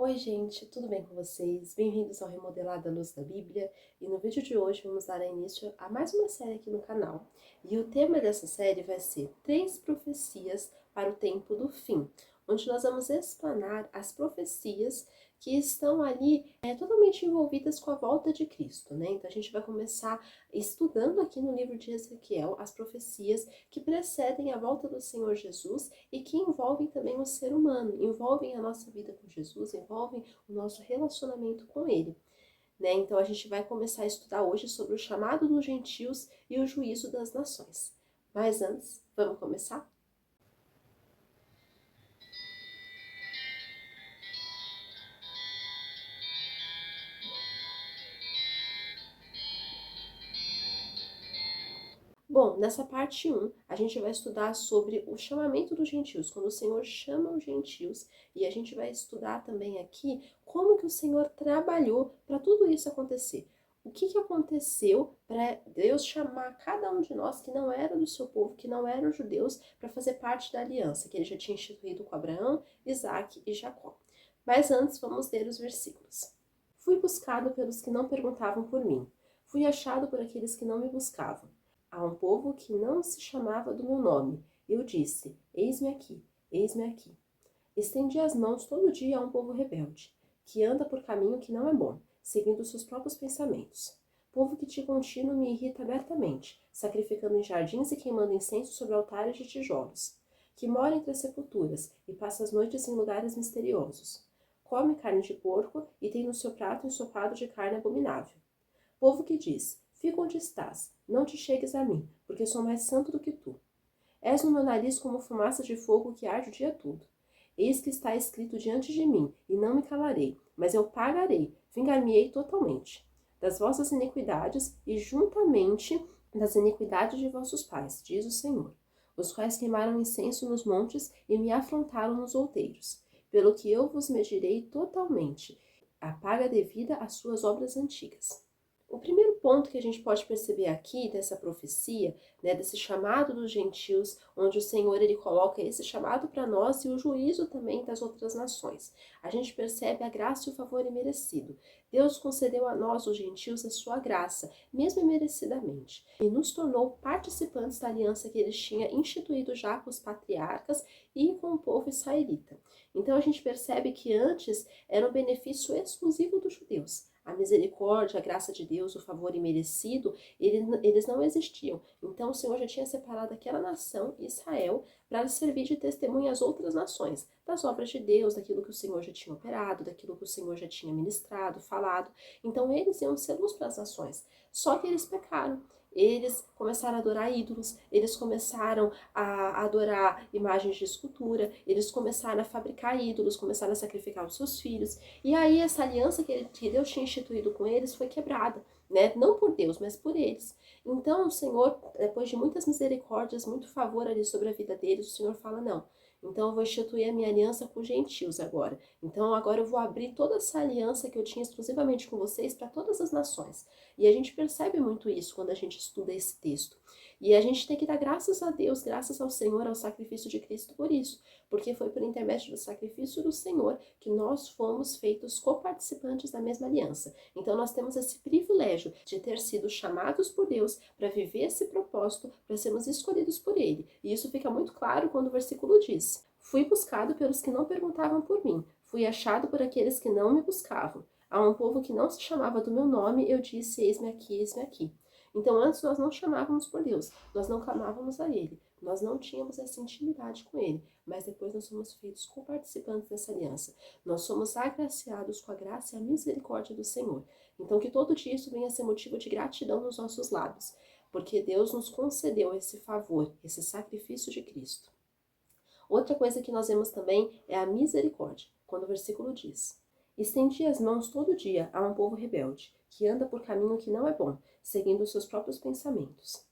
Oi gente, tudo bem com vocês? Bem-vindos ao Remodelado à Luz da Bíblia, e no vídeo de hoje vamos dar início a mais uma série aqui no canal. E o tema dessa série vai ser 3 profecias para o tempo do fim, onde nós vamos explanar as profecias que estão ali totalmente envolvidas com a volta de Cristo, né? Então a gente vai começar estudando aqui no livro de Ezequiel as profecias que precedem a volta do Senhor Jesus e que envolvem também o ser humano, envolvem a nossa vida com Jesus, envolvem o nosso relacionamento com Ele. Né? Então a gente vai começar a estudar hoje sobre o chamado dos gentios e o juízo das nações. Mas antes, vamos começar? Bom, nessa parte 1, a gente vai estudar sobre o chamamento dos gentios, quando o Senhor chama os gentios, e a gente vai estudar também aqui como que o Senhor trabalhou para tudo isso acontecer. O que aconteceu para Deus chamar cada um de nós que não era do seu povo, que não eram judeus, para fazer parte da aliança que ele já tinha instituído com Abraão, Isaque e Jacó. Mas antes, vamos ler os versículos. Fui buscado pelos que não perguntavam por mim. Fui achado por aqueles que não me buscavam. A um povo que não se chamava do meu nome, eu disse: eis-me aqui, eis-me aqui. Estendi as mãos todo dia a um povo rebelde, que anda por caminho que não é bom, seguindo seus próprios pensamentos. Povo que de contínuo me irrita abertamente, sacrificando em jardins e queimando incenso sobre altares de tijolos. Que mora entre as sepulturas e passa as noites em lugares misteriosos. Come carne de porco e tem no seu prato ensopado de carne abominável. Povo que diz: fica onde estás, não te chegues a mim, porque sou mais santo do que tu. És no meu nariz como fumaça de fogo que arde o dia todo. Eis que está escrito diante de mim, e não me calarei, mas eu pagarei, vingar-me-ei totalmente das vossas iniquidades e juntamente das iniquidades de vossos pais, diz o Senhor, os quais queimaram incenso nos montes e me afrontaram nos outeiros. Pelo que eu vos medirei totalmente, a paga devida às suas obras antigas. O primeiro ponto que a gente pode perceber aqui dessa profecia, né, desse chamado dos gentios, onde o Senhor ele coloca esse chamado para nós e o juízo também das outras nações. A gente percebe a graça e o favor imerecido. Deus concedeu a nós, os gentios, a sua graça, mesmo imerecidamente, e nos tornou participantes da aliança que ele tinha instituído já com os patriarcas e com o povo israelita. Então a gente percebe que antes era um benefício exclusivo dos judeus. A misericórdia, a graça de Deus, o favor imerecido, eles não existiam. Então o Senhor já tinha separado aquela nação, Israel, para servir de testemunha às outras nações, das obras de Deus, daquilo que o Senhor já tinha operado, daquilo que o Senhor já tinha ministrado, falado. Então eles iam ser luz para as nações. Só que eles pecaram. Eles começaram a adorar ídolos, eles começaram a adorar imagens de escultura, eles começaram a fabricar ídolos, começaram a sacrificar os seus filhos. E aí essa aliança que Deus tinha instituído com eles foi quebrada, né? Não por Deus, mas por eles. Então o Senhor, depois de muitas misericórdias, muito favor ali sobre a vida deles, o Senhor fala: não, então eu vou instituir a minha aliança com os gentios agora. Então agora eu vou abrir toda essa aliança que eu tinha exclusivamente com vocês para todas as nações. E a gente percebe muito isso quando a gente estuda esse texto. E a gente tem que dar graças a Deus, graças ao Senhor, ao sacrifício de Cristo por isso. Porque foi por intermédio do sacrifício do Senhor que nós fomos feitos coparticipantes da mesma aliança. Então nós temos esse privilégio de ter sido chamados por Deus para viver esse propósito, para sermos escolhidos por Ele. E isso fica muito claro quando o versículo diz: fui buscado pelos que não perguntavam por mim, fui achado por aqueles que não me buscavam. A um povo que não se chamava do meu nome, eu disse: eis-me aqui, eis-me aqui. Então antes nós não chamávamos por Deus, nós não clamávamos a Ele, nós não tínhamos essa intimidade com Ele, mas depois nós somos feitos coparticipantes dessa aliança. Nós somos agraciados com a graça e a misericórdia do Senhor. Então que todo dia isso venha a ser motivo de gratidão nos nossos lábios, porque Deus nos concedeu esse favor, esse sacrifício de Cristo. Outra coisa que nós vemos também é a misericórdia, quando o versículo diz: estendi as mãos todo dia a um povo rebelde, que anda por caminho que não é bom, seguindo os seus próprios pensamentos.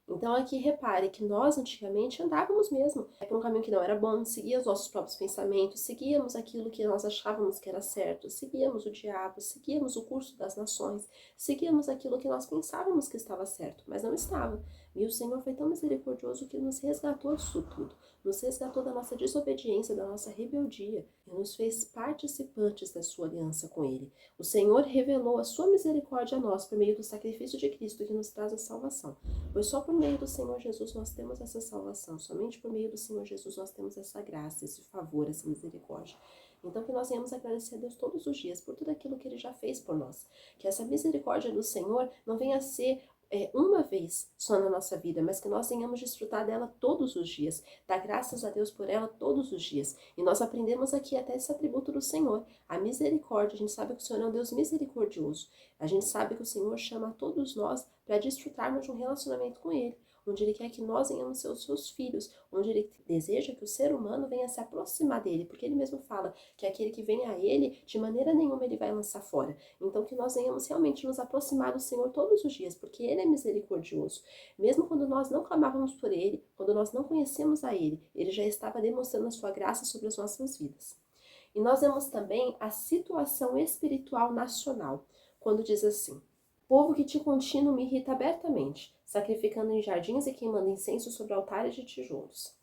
Então aqui repare que nós antigamente andávamos mesmo por um caminho que não era bom, seguíamos os nossos próprios pensamentos, seguíamos aquilo que nós achávamos que era certo, seguíamos o diabo, seguíamos o curso das nações, seguíamos aquilo que nós pensávamos que estava certo, mas não estava. E o Senhor foi tão misericordioso que nos resgatou disso tudo, nos resgatou da nossa desobediência, da nossa rebeldia e nos fez participantes da sua aliança com Ele. O Senhor revelou a sua misericórdia a nós por meio do sacrifício de Cristo que nos traz a salvação. Pois só por meio do Senhor Jesus nós temos essa salvação, somente por meio do Senhor Jesus nós temos essa graça, esse favor, essa misericórdia. Então que nós venhamos agradecer a Deus todos os dias por tudo aquilo que Ele já fez por nós. Que essa misericórdia do Senhor não venha a ser uma vez só na nossa vida, mas que nós venhamos desfrutar dela todos os dias, dar graças a Deus por ela todos os dias. E nós aprendemos aqui até esse atributo do Senhor, a misericórdia. A gente sabe que o Senhor é um Deus misericordioso. A gente sabe que o Senhor chama a todos nós para desfrutarmos de um relacionamento com Ele, onde Ele quer que nós venhamos ser os seus filhos, onde Ele deseja que o ser humano venha se aproximar dEle, porque Ele mesmo fala que aquele que vem a Ele, de maneira nenhuma Ele vai lançar fora. Então que nós venhamos realmente nos aproximar do Senhor todos os dias, porque Ele é misericordioso. Mesmo quando nós não clamávamos por Ele, quando nós não conhecemos a Ele, Ele já estava demonstrando a sua graça sobre as nossas vidas. E nós vemos também a situação espiritual nacional, quando diz assim: povo que de contínuo me irrita abertamente, sacrificando em jardins e queimando incenso sobre altares de tijolos.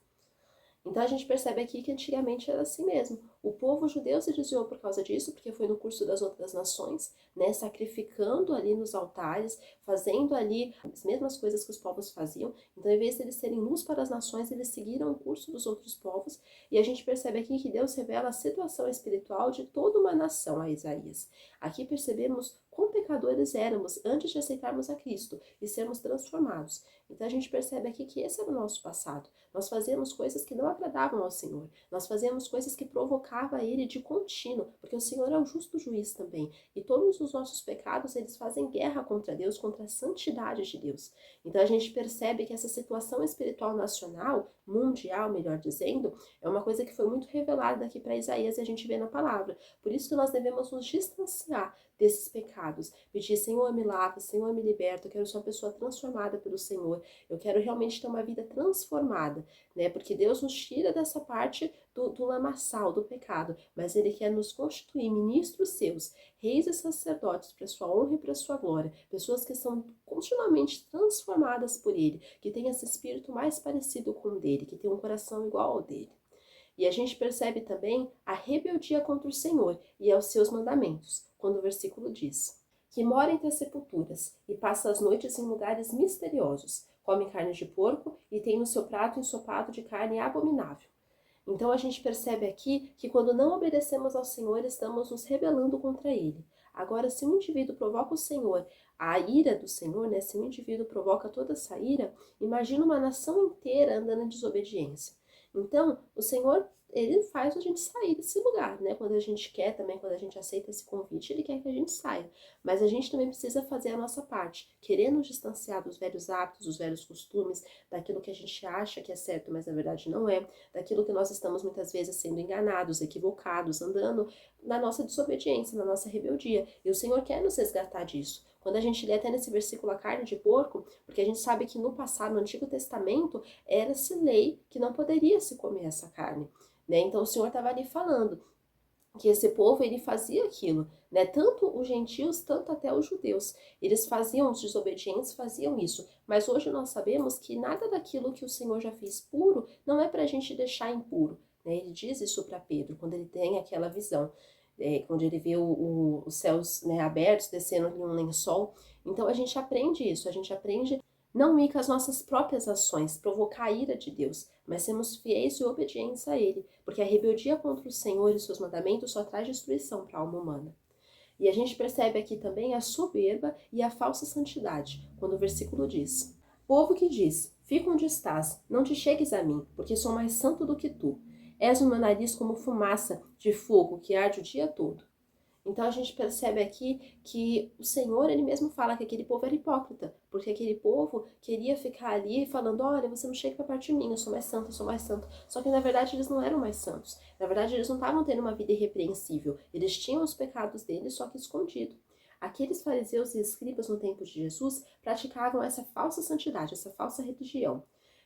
Então a gente percebe aqui que antigamente era assim mesmo. O povo judeu se desviou por causa disso, porque foi no curso das outras nações, né, sacrificando ali nos altares, fazendo ali as mesmas coisas que os povos faziam. Então, em vez de eles serem luz para as nações, eles seguiram o curso dos outros povos. E a gente percebe aqui que Deus revela a situação espiritual de toda uma nação a Isaías. Aqui percebemos quão pecadores éramos antes de aceitarmos a Cristo e sermos transformados. Então a gente percebe aqui que esse era o nosso passado. Nós fazíamos coisas que não agradavam ao Senhor. Nós fazíamos coisas que provocavam Ele de contínuo, porque o Senhor é um justo juiz também. E todos os nossos pecados, eles fazem guerra contra Deus, contra a santidade de Deus. Então a gente percebe que essa situação espiritual nacional, mundial, melhor dizendo, é uma coisa que foi muito revelada aqui para Isaías e a gente vê na palavra. Por isso que nós devemos nos distanciar desses pecados. Pedir: Senhor, me lava, Senhor, me liberta. Eu quero ser uma pessoa transformada pelo Senhor. Eu quero realmente ter uma vida transformada, né? Porque Deus nos tira dessa parte do lamaçal, do pecado, mas Ele quer nos constituir ministros seus, reis e sacerdotes, para sua honra e para sua glória. Pessoas que são continuamente transformadas por Ele, que têm esse espírito mais parecido com o dele, que tem um coração igual ao dele. E a gente percebe também a rebeldia contra o Senhor e aos seus mandamentos, quando o versículo diz: que mora entre as sepulturas e passa as noites em lugares misteriosos, come carne de porco e tem no seu prato ensopado de carne abominável. Então a gente percebe aqui que quando não obedecemos ao Senhor, estamos nos rebelando contra Ele. Agora, se um indivíduo provoca o Senhor, a ira do Senhor, né? Se um indivíduo provoca toda essa ira, imagina uma nação inteira andando em desobediência. Então, o Senhor, Ele faz a gente sair desse lugar, né? Quando a gente quer também, quando a gente aceita esse convite, Ele quer que a gente saia. Mas a gente também precisa fazer a nossa parte, querer nos distanciar dos velhos hábitos, dos velhos costumes, daquilo que a gente acha que é certo, mas na verdade não é, daquilo que nós estamos muitas vezes sendo enganados, equivocados, andando na nossa desobediência, na nossa rebeldia. E o Senhor quer nos resgatar disso. Quando a gente lê até nesse versículo a carne de porco, porque a gente sabe que no passado, no Antigo Testamento, era-se lei que não poderia se comer essa carne, né? Então o Senhor estava ali falando que esse povo, ele fazia aquilo, né? Tanto os gentios, tanto até os judeus. Eles faziam, os desobedientes faziam isso. Mas hoje nós sabemos que nada daquilo que o Senhor já fez puro, não é para a gente deixar impuro, né? Ele diz isso para Pedro, quando ele tem aquela visão. Quando ele vê os céus, né, abertos, descendo em um lençol. Então a gente aprende isso, a gente aprende não ir com as nossas próprias ações, provocar a ira de Deus, mas sermos fiéis e obedientes a Ele, porque a rebeldia contra o Senhor e seus mandamentos só traz destruição para a alma humana. E a gente percebe aqui também a soberba e a falsa santidade, quando o versículo diz: povo que diz, fica onde estás, não te chegues a mim, porque sou mais santo do que tu. És o meu nariz como fumaça de fogo que arde o dia todo. Então a gente percebe aqui que o Senhor, Ele mesmo fala que aquele povo era hipócrita, porque aquele povo queria ficar ali falando: olha, você não chega para perto de mim, eu sou mais santo, eu sou mais santo. Só que na verdade eles não eram mais santos. Na verdade eles não estavam tendo uma vida irrepreensível. Eles tinham os pecados deles, só que escondido. Aqueles fariseus e escribas no tempo de Jesus praticavam essa falsa santidade, essa falsa religião.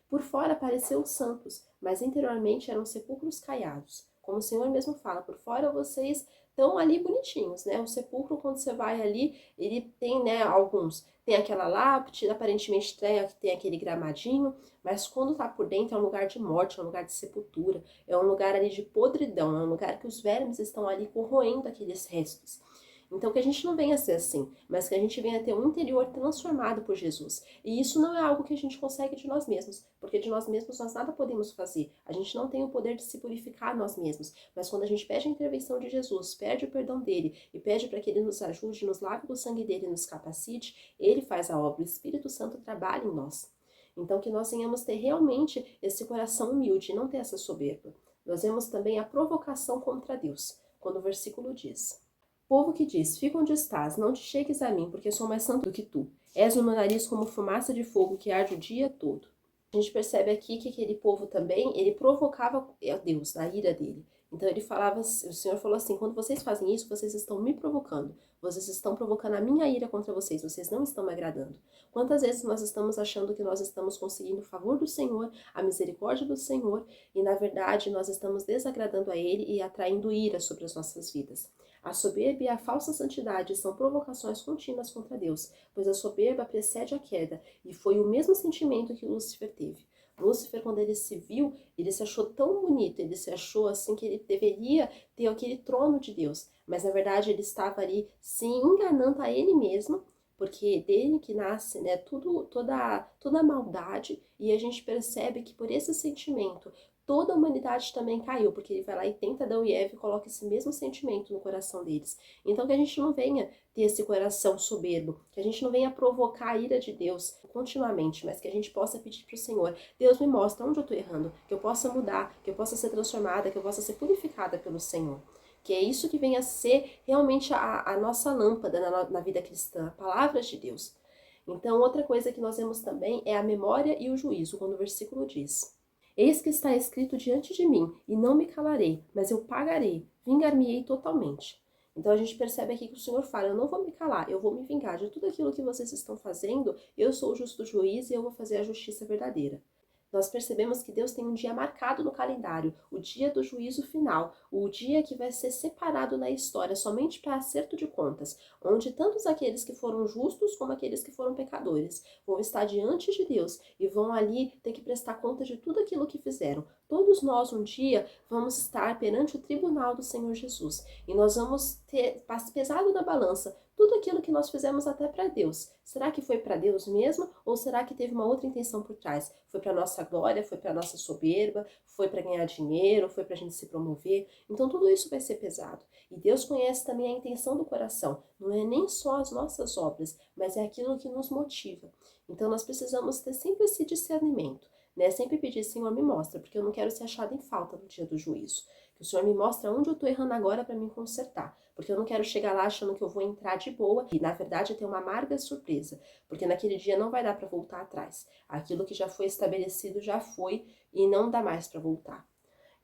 Por fora pareciam santos, mas interiormente eram sepulcros caiados. Como o Senhor mesmo fala, por fora vocês estão ali bonitinhos, né? O sepulcro, quando você vai ali, ele tem, né, alguns, tem aquela lápide, aparentemente tem aquele gramadinho, mas quando tá por dentro é um lugar de morte, é um lugar de sepultura, é um lugar ali de podridão, é um lugar que os vermes estão ali corroendo aqueles restos. Então, que a gente não venha a ser assim, mas que a gente venha a ter um interior transformado por Jesus. E isso não é algo que a gente consegue de nós mesmos, porque de nós mesmos nós nada podemos fazer. A gente não tem o poder de se purificar nós mesmos. Mas quando a gente pede a intervenção de Jesus, pede o perdão dele e pede para que ele nos ajude, nos lave com o sangue dele e nos capacite, ele faz a obra, o Espírito Santo trabalha em nós. Então, que nós venhamos ter realmente esse coração humilde, não ter essa soberba. Nós vemos também a provocação contra Deus, quando o versículo diz: povo que diz, fica onde estás, não te chegues a mim, porque sou mais santo do que tu. És no meu nariz como fumaça de fogo que arde o dia todo. A gente percebe aqui que aquele povo também, ele provocava Deus, na ira dele. Então ele falava, o Senhor falou assim, quando vocês fazem isso, vocês estão me provocando. Vocês estão provocando a minha ira contra vocês, vocês não estão me agradando. Quantas vezes nós estamos achando que nós estamos conseguindo o favor do Senhor, a misericórdia do Senhor, e na verdade nós estamos desagradando a Ele e atraindo ira sobre as nossas vidas. A soberba e a falsa santidade são provocações contínuas contra Deus, pois a soberba precede a queda, e foi o mesmo sentimento que Lúcifer teve. Lúcifer, quando ele se viu, ele se achou tão bonito, ele se achou assim que ele deveria ter aquele trono de Deus, mas na verdade ele estava ali se enganando a ele mesmo, porque dele que nasce, né, toda a maldade, e a gente percebe que por esse sentimento, toda a humanidade também caiu, porque ele vai lá e tenta Adão e Eva e coloca esse mesmo sentimento no coração deles. Então que a gente não venha ter esse coração soberbo, que a gente não venha provocar a ira de Deus continuamente, mas que a gente possa pedir para o Senhor, Deus me mostra onde eu estou errando, que eu possa mudar, que eu possa ser transformada, que eu possa ser purificada pelo Senhor. Que é isso que venha a ser realmente a nossa lâmpada na vida cristã, a palavra de Deus. Então outra coisa que nós vemos também é a memória e o juízo, quando o versículo diz: eis que está escrito diante de mim, e não me calarei, mas eu pagarei, vingar-me-ei totalmente. Então a gente percebe aqui que o Senhor fala, eu não vou me calar, eu vou me vingar de tudo aquilo que vocês estão fazendo, eu sou o justo juiz e eu vou fazer a justiça verdadeira. Nós percebemos que Deus tem um dia marcado no calendário, o dia do juízo final, o dia que vai ser separado na história somente para acerto de contas, onde tantos aqueles que foram justos como aqueles que foram pecadores vão estar diante de Deus e vão ali ter que prestar conta de tudo aquilo que fizeram. Todos nós um dia vamos estar perante o tribunal do Senhor Jesus e nós vamos ter pesado na balança tudo aquilo que nós fizemos até para Deus. Será que foi para Deus mesmo ou será que teve uma outra intenção por trás? Foi para nossa glória, foi para nossa soberba, foi para ganhar dinheiro, foi para a gente se promover? Então tudo isso vai ser pesado. E Deus conhece também a intenção do coração. Não é nem só as nossas obras, mas é aquilo que nos motiva. Então nós precisamos ter sempre esse discernimento, né? Sempre pedir, Senhor, me mostra, porque eu não quero ser achada em falta no dia do juízo. Que o Senhor me mostra onde eu estou errando agora para me consertar. Porque eu não quero chegar lá achando que eu vou entrar de boa e, na verdade, ter uma amarga surpresa. Porque naquele dia não vai dar para voltar atrás. Aquilo que já foi estabelecido já foi e não dá mais para voltar.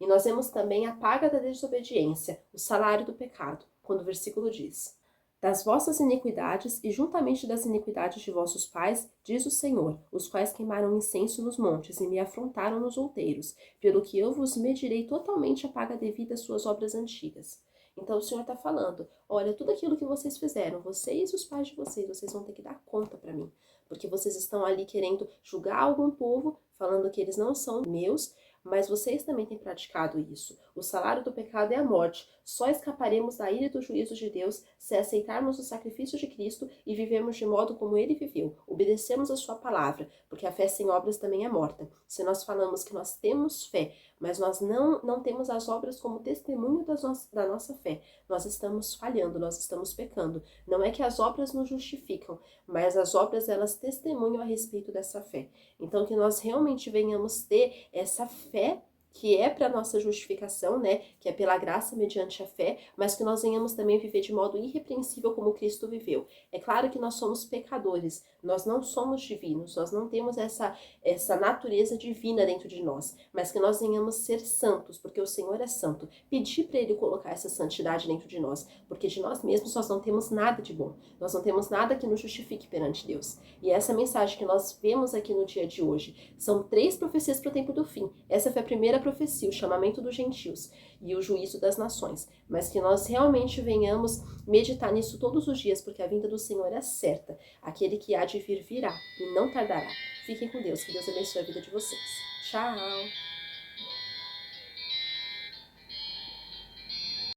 E nós vemos também a paga da desobediência, o salário do pecado, quando o versículo diz: das vossas iniquidades e juntamente das iniquidades de vossos pais, diz o Senhor, os quais queimaram incenso nos montes e me afrontaram nos outeiros, pelo que eu vos medirei totalmente a paga devida às suas obras antigas. Então o Senhor está falando, olha, tudo aquilo que vocês fizeram, vocês e os pais de vocês vão ter que dar conta para mim. Porque vocês estão ali querendo julgar algum povo, falando que eles não são meus, mas vocês também têm praticado isso. O salário do pecado é a morte. Só escaparemos da ira e do juízo de Deus se aceitarmos o sacrifício de Cristo e vivermos de modo como Ele viveu. Obedecemos a sua palavra, porque a fé sem obras também é morta. Se nós falamos que nós temos fé, mas nós não temos as obras como testemunho da nossa fé, nós estamos falhando, nós estamos pecando. Não é que as obras nos justificam, mas as obras elas testemunham a respeito dessa fé. Então que nós realmente venhamos ter essa fé que é para nossa justificação, né, que é pela graça mediante a fé, mas que nós venhamos também viver de modo irrepreensível como Cristo viveu. É claro que nós somos pecadores, nós não somos divinos, nós não temos essa natureza divina dentro de nós, mas que nós venhamos ser santos, porque o Senhor é santo. Pedir para Ele colocar essa santidade dentro de nós, porque de nós mesmos nós não temos nada de bom, nós não temos nada que nos justifique perante Deus. E essa mensagem que nós vemos aqui no dia de hoje, são 3 profecias para o tempo do fim. Essa foi a primeira primeira profecia, o chamamento dos gentios e o juízo das nações, mas que nós realmente venhamos meditar nisso todos os dias, porque a vinda do Senhor é certa. Aquele que há de vir virá e não tardará. Fiquem com Deus, que Deus abençoe a vida de vocês. Tchau!